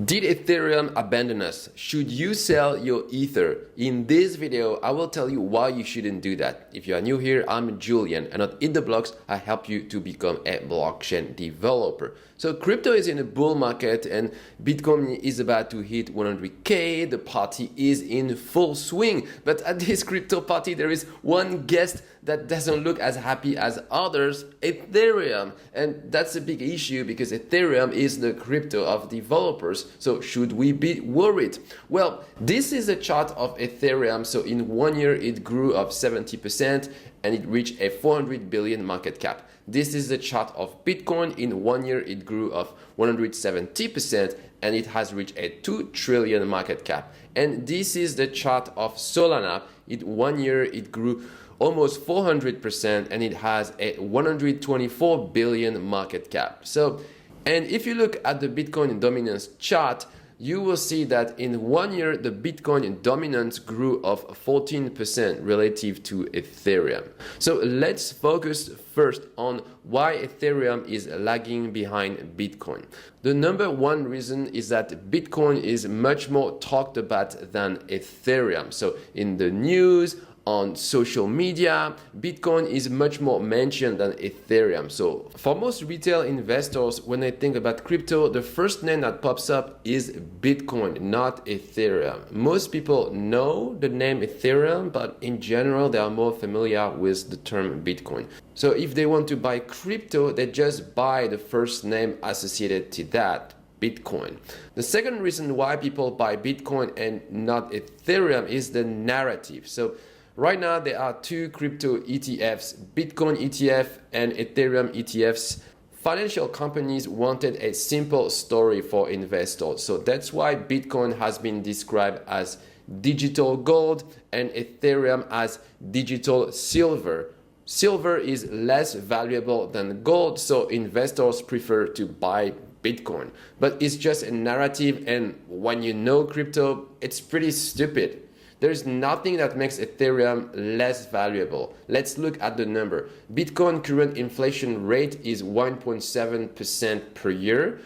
Did Ethereum abandon us? Should you sell your Ether? In this video, I will tell you why you shouldn't do that. If you are new here, I'm Julian, and on In The Blocks, I help you to become a blockchain developer. So crypto is in a bull market and Bitcoin is about to hit 100K. The party is in full swing. But at this crypto party, there is one guest that doesn't look as happy as others, Ethereum. And that's a big issue because Ethereum is the crypto of developers. So should we be worried? Well, this is a chart of Ethereum. So in 1 year, it grew up 70% and it reached a 400 billion market cap. This is the chart of Bitcoin. In 1 year, it grew up 170% and it has reached a 2 trillion market cap. And this is the chart of Solana. In 1 year, it grew almost 400% and it has a 124 billion market cap. So, and if you look at the Bitcoin dominance chart, you will see that in 1 year, the Bitcoin dominance grew of 14% relative to Ethereum. So let's focus first on why Ethereum is lagging behind Bitcoin. The number one reason is that Bitcoin is much more talked about than Ethereum. So in the news, on social media, Bitcoin is much more mentioned than Ethereum. So for most retail investors, when they think about crypto, the first name that pops up is Bitcoin, not Ethereum. Most people know the name Ethereum, but in general, they are more familiar with the term Bitcoin. So if they want to buy crypto, they just buy the first name associated to that, Bitcoin. The second reason why people buy Bitcoin and not Ethereum is the narrative. So right now, there are two crypto ETFs, Bitcoin ETF and Ethereum ETFs. Financial companies wanted a simple story for investors. So that's why Bitcoin has been described as digital gold and Ethereum as digital silver. Silver is less valuable than gold, so investors prefer to buy Bitcoin. But it's just a narrative, and when you know crypto, it's pretty stupid. There's nothing that makes Ethereum less valuable. Let's look at the number. Bitcoin current inflation rate is 1.7% per year,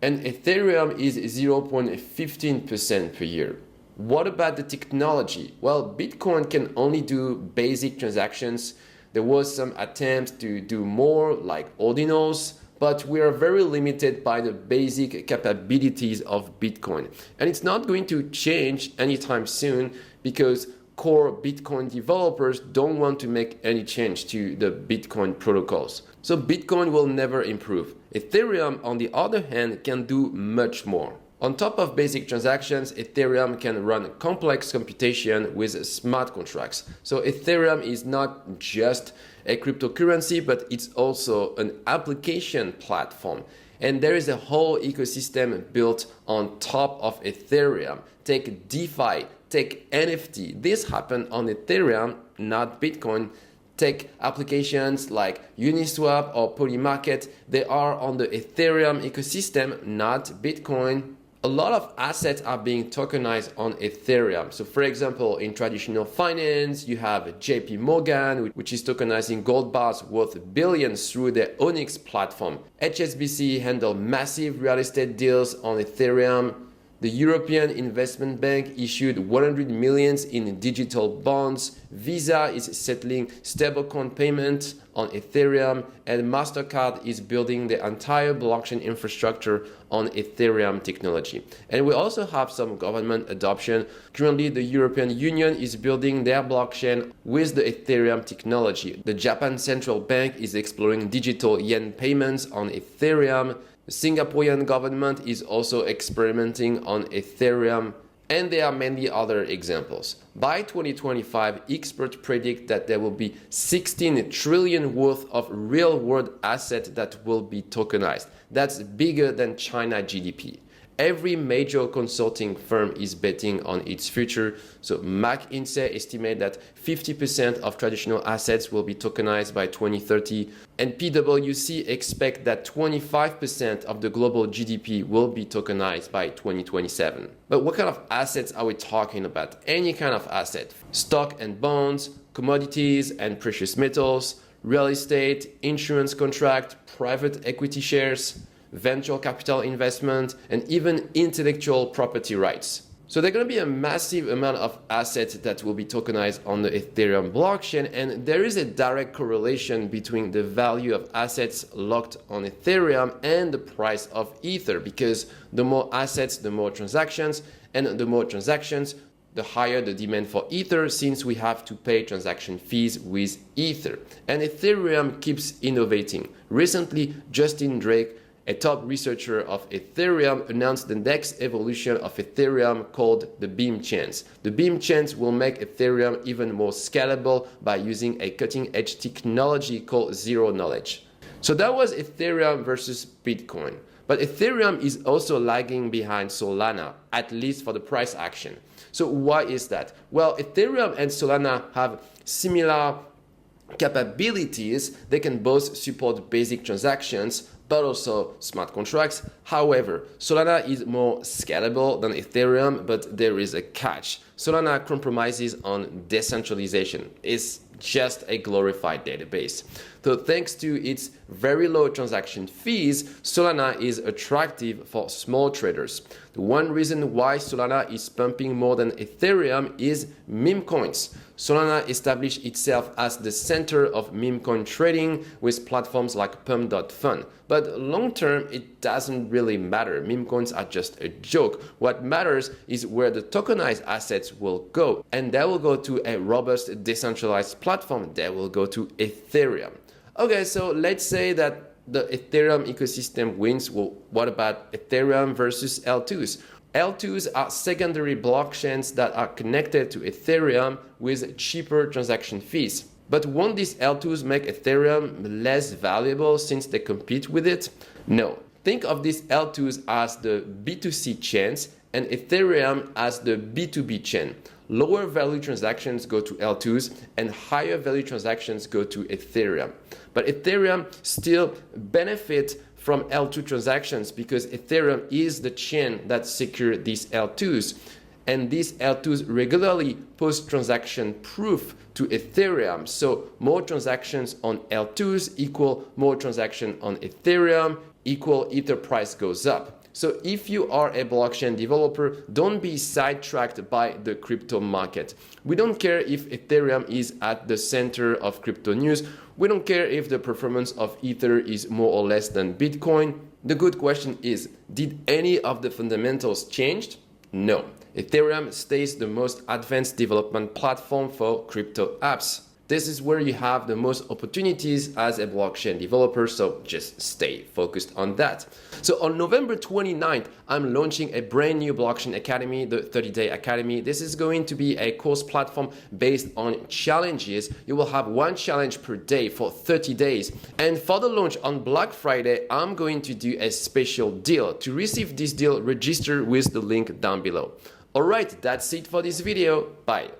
and Ethereum is 0.15% per year. What about the technology? Well, Bitcoin can only do basic transactions. There was some attempts to do more, like ordinals, but we are very limited by the basic capabilities of Bitcoin. And it's not going to change anytime soon because core Bitcoin developers don't want to make any change to the Bitcoin protocols. So Bitcoin will never improve. Ethereum, on the other hand, can do much more. On top of basic transactions, Ethereum can run complex computation with smart contracts. So Ethereum is not just a cryptocurrency, but it's also an application platform. And there is a whole ecosystem built on top of Ethereum. Take DeFi, take NFT. This happened on Ethereum, not Bitcoin. Take applications like Uniswap or Polymarket. They are on the Ethereum ecosystem, not Bitcoin. A lot of assets are being tokenized on Ethereum. So for example, in traditional finance, you have JP Morgan, which is tokenizing gold bars worth billions through their Onyx platform. HSBC handle massive real estate deals on Ethereum. The European Investment Bank issued 100 millions in digital bonds. Visa is settling stablecoin payments on Ethereum, and MasterCard is building the entire blockchain infrastructure on Ethereum technology. And we also have some government adoption. Currently, the European Union is building their blockchain with the Ethereum technology. The Japan Central Bank is exploring digital yen payments on Ethereum. The Singaporean government is also experimenting on Ethereum, and there are many other examples. By 2025, experts predict that there will be 16 trillion worth of real-world assets that will be tokenized. That's bigger than China GDP. Every major consulting firm is betting on its future. So McKinsey estimate that 50% of traditional assets will be tokenized by 2030. And PwC expect that 25% of the global GDP will be tokenized by 2027. But what kind of assets are we talking about? Any kind of asset. Stock and bonds, commodities and precious metals, real estate, insurance contract, private equity shares. venture capital investment, and even intellectual property rights. So there's going to be a massive amount of assets that will be tokenized on the Ethereum blockchain, and there is a direct correlation between the value of assets locked on Ethereum and the price of Ether, because the more assets, the more transactions, and the more transactions, the higher the demand for Ether, since we have to pay transaction fees with Ether. And Ethereum keeps innovating. Recently, Justin Drake, a top researcher of Ethereum, announced the next evolution of Ethereum called the Beam Chains. The Beam Chains will make Ethereum even more scalable by using a cutting-edge technology called zero knowledge. So that was Ethereum versus Bitcoin. But Ethereum is also lagging behind Solana, at least for the price action. So why is that? Well, Ethereum and Solana have similar capabilities. They can both support basic transactions, but also smart contracts. However, Solana is more scalable than Ethereum, but there is a catch. Solana compromises on decentralization. It's just a glorified database. So thanks to its very low transaction fees, Solana is attractive for small traders. The one reason why Solana is pumping more than Ethereum is meme coins. Solana established itself as the center of meme coin trading with platforms like Pump.fun. But long term, it doesn't really matter. Meme coins are just a joke. What matters is where the tokenized assets will go. And that will go to a robust decentralized platform that will go to Ethereum. Okay, so let's say that the Ethereum ecosystem wins. Well, what about Ethereum versus L2s? L2s are secondary blockchains that are connected to Ethereum with cheaper transaction fees. But won't these L2s make Ethereum less valuable since they compete with it? No. Think of these L2s as the B2C chains and Ethereum as the B2B chain. Lower value transactions go to L2s and higher value transactions go to Ethereum. But Ethereum still benefits from L2 transactions because Ethereum is the chain that secures these L2s. And these L2s regularly post transaction proof to Ethereum. So more transactions on L2s equal more transaction on Ethereum equal Ether price goes up. So if you are a blockchain developer, don't be sidetracked by the crypto market. We don't care if Ethereum is at the center of crypto news. We don't care if the performance of Ether is more or less than Bitcoin. The good question is, did any of the fundamentals change? No. Ethereum stays the most advanced development platform for crypto apps. This is where you have the most opportunities as a blockchain developer, so just stay focused on that. So on November 29th, I'm launching a brand new blockchain academy, the 30-day academy. This is going to be a course platform based on challenges. You will have one challenge per day for 30 days. And for the launch on Black Friday, I'm going to do a special deal. To receive this deal, register with the link down below. All right, that's it for this video. Bye.